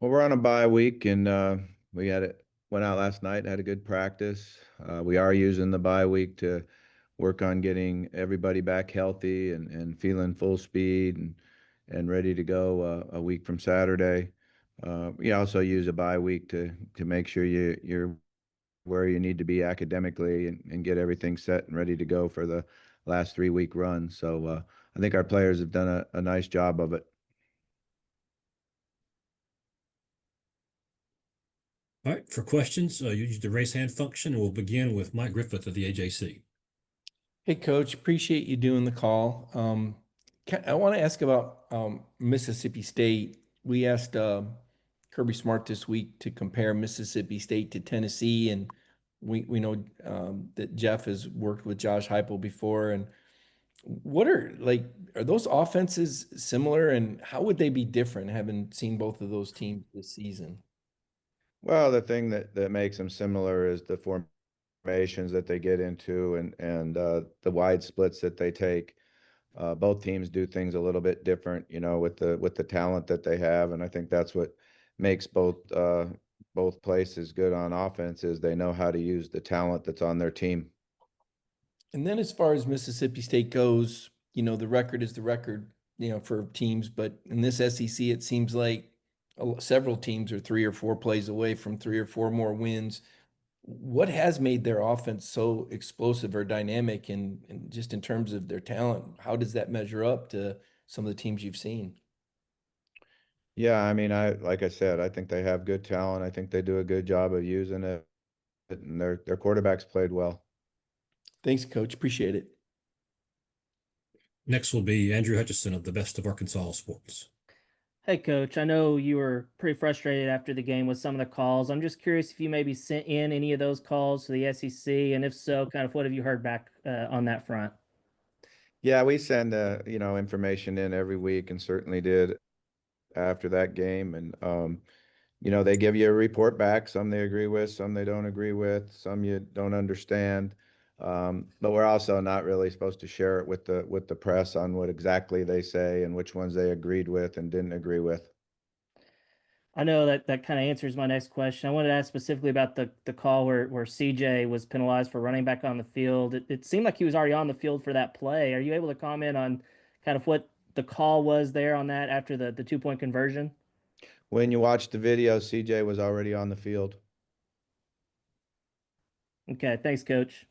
Well, we're on a bye week, and we went out last night, had a good practice. We are using the bye week to work on getting everybody back healthy and feeling full speed and ready to go a week from Saturday. We also use a bye week to make sure you're where you need to be academically and get everything set and ready to go for the last 3 week run. So I think our players have done a nice job of it. All right, for questions, use the raise hand function, and we'll begin with Mike Griffith of the AJC. Hey, Coach, appreciate you doing the call. I want to ask about Mississippi State. We asked Kirby Smart this week to compare Mississippi State to Tennessee, and we know that Jeff has worked with Josh Heupel before. And are those offenses similar, and how would they be different, having seen both of those teams this season? Well, the thing that makes them similar is the formations that they get into and the wide splits that they take. Both teams do things a little bit different, with the talent that they have, and I think that's what makes both places good on offense is they know how to use the talent that's on their team. And then as far as Mississippi State goes, the record is the record, for teams, but in this SEC, it seems like several teams are 3 or 4 plays away from 3 or 4 more wins. What has made their offense so explosive or dynamic and just in terms of their talent? How does that measure up to some of the teams you've seen? Yeah, I mean, like I said, I think they have good talent. I think they do a good job of using it, and their quarterbacks played well. Thanks, Coach. Appreciate it. Next will be Andrew Hutchison of the Best of Arkansas Sports. Hey, Coach, I know you were pretty frustrated after the game with some of the calls. I'm just curious if you maybe sent in any of those calls to the SEC, and if so, kind of what have you heard back on that front? Yeah, we send information in every week, and certainly did after that game. And they give you a report back. Some they agree with, some they don't agree with, some you don't understand. But we're also not really supposed to share it with the press on what exactly they say and which ones they agreed with and didn't agree with. I know that kind of answers my next question. I wanted to ask specifically about the call where CJ was penalized for running back on the field. It seemed like he was already on the field for that play. Are you able to comment on kind of what the call was there on that after the 2 point conversion? When you watch the video, CJ was already on the field. Okay, thanks, Coach.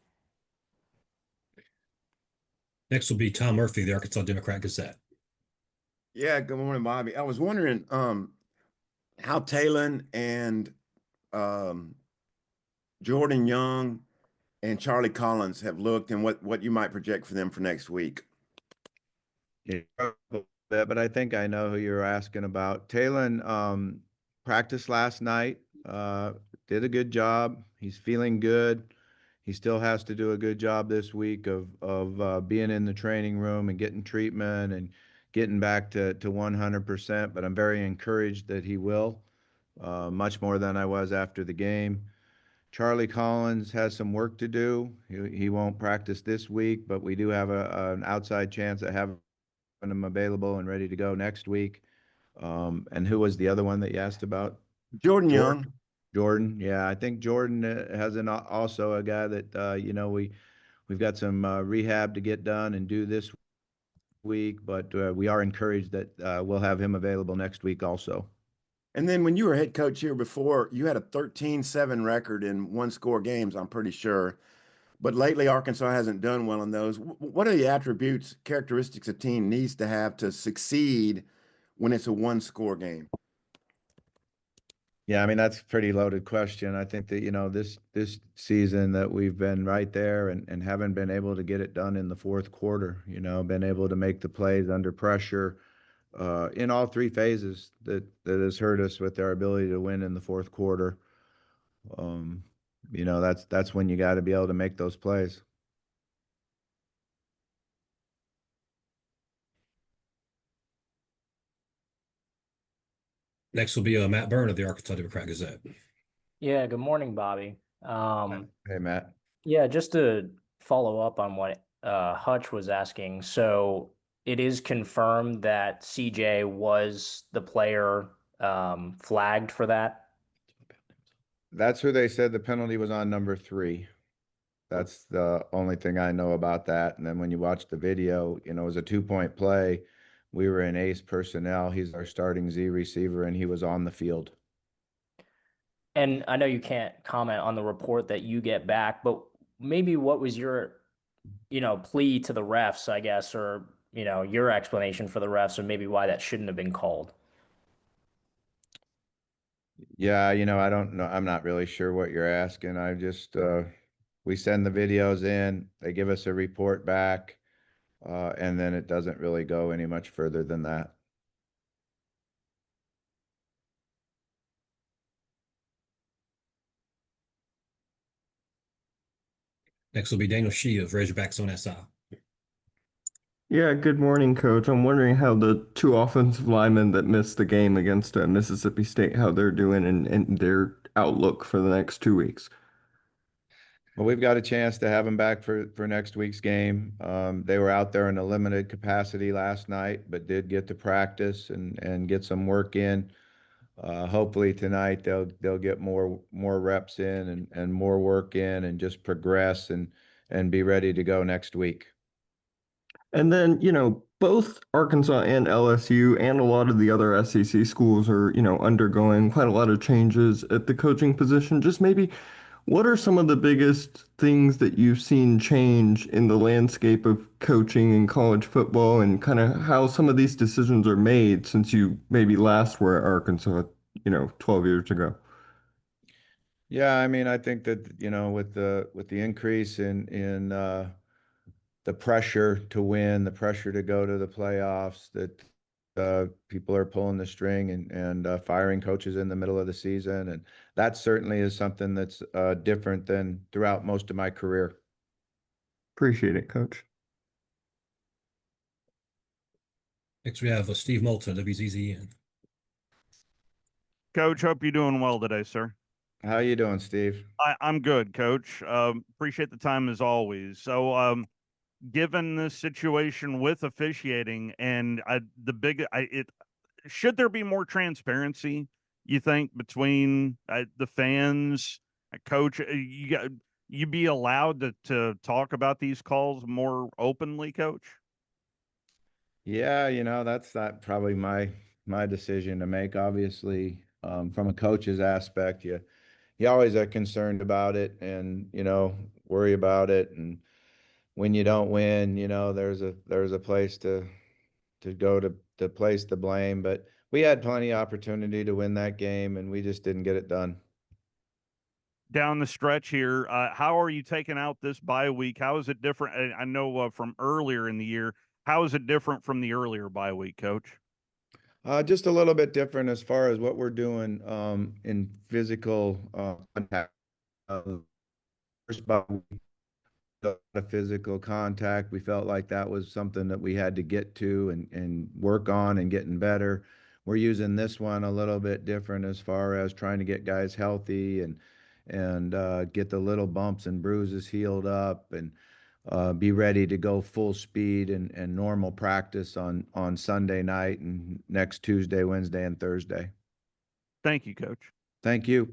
Next will be Tom Murphy of the Arkansas Democrat-Gazette. Yeah, good morning, Bobby. I was wondering how Talon and um, Jordan Young and Charlie Collins have looked and what you might project for them for next week. Yeah, but I think I know who you're asking about. Talon practiced last night, did a good job. He's feeling good. He still has to do a good job this week of being in the training room and getting treatment and getting back to 100%. But I'm very encouraged that he will, much more than I was after the game. Charlie Collins has some work to do. He won't practice this week, but we do have an outside chance at having him available and ready to go next week. And who was the other one that you asked about? Jordan Young. Jordan. Yeah, I think Jordan has also a guy that we've got some rehab to get done and do this week, but we are encouraged that we'll have him available next week also. And then when you were head coach here before, you had a 13-7 record in one-score games, I'm pretty sure. But lately, Arkansas hasn't done well in those. What are the attributes, characteristics a team needs to have to succeed when it's a one-score game? Yeah, I mean, that's a pretty loaded question. I think that, this season that we've been right there and haven't been able to get it done in the fourth quarter, been able to make the plays under pressure in all three phases that has hurt us with our ability to win in the fourth quarter. Um, that's when you got to be able to make those plays. Next will be Matt Byrne of the Arkansas Democrat-Gazette. Yeah, good morning, Bobby. Hey, Matt. Yeah, just to follow up on what Hutch was asking. So it is confirmed that CJ was the player flagged for that? That's who they said the penalty was on, number 3. That's the only thing I know about that. And then when you watch the video, it was a 2-point play. We were in ace personnel. He's our starting Z receiver, and he was on the field. And I know you can't comment on the report that you get back, but maybe what was your, plea to the refs, I guess, or, your explanation for the refs, or maybe why that shouldn't have been called? Yeah, I don't know. I'm not really sure what you're asking. I just, we send the videos in, they give us a report back, and then it doesn't really go any much further than that. Next will be Daniel Shee of Razorbacks on SI. Yeah, good morning, Coach. I'm wondering how the 2 offensive linemen that missed the game against Mississippi State, how they're doing and their outlook for the next 2 weeks. Well, we've got a chance to have them back for next week's game. They were out there in a limited capacity last night, but did get to practice and get some work in. Hopefully tonight they'll get more reps in and more work in and just progress and be ready to go next week. And then, both Arkansas and LSU and a lot of the other SEC schools are, undergoing quite a lot of changes at the coaching position. Just maybe what are some of the biggest things that you've seen change in the landscape of coaching in college football and kind of how some of these decisions are made since you maybe last were at Arkansas, 12 years ago? Yeah, I mean, I think that, with the increase in the pressure to win, the pressure to go to the playoffs, that people are pulling the string and firing coaches in the middle of the season, and that certainly is something that's different than throughout most of my career. Appreciate it, Coach. Next we have Steve Moulton, WZZN. Coach, hope you're doing well today, sir. How you doing, Steve? I'm good, Coach. Appreciate the time as always. So, given the situation with officiating and should there be more transparency, you think, between the fans, Coach? You be allowed to talk about these calls more openly, Coach? Yeah, that's not probably my decision to make. Obviously, from a coach's aspect, you always are concerned about it and worry about it. And when you don't win, there's a place to go to place the blame. But we had plenty of opportunity to win that game, and we just didn't get it done. Down the stretch here, how are you taking out this bye week? How is it different? I know from earlier in the year. How is it different from the earlier bye week, Coach? Just a little bit different as far as what we're doing in physical contact. First bye week, a lot of physical contact. We felt like that was something that we had to get to and work on and getting better. We're using this one a little bit different as far as trying to get guys healthy and get the little bumps and bruises healed up and be ready to go full speed and normal practice on Sunday night and next Tuesday, Wednesday, and Thursday. Thank you, Coach. Thank you.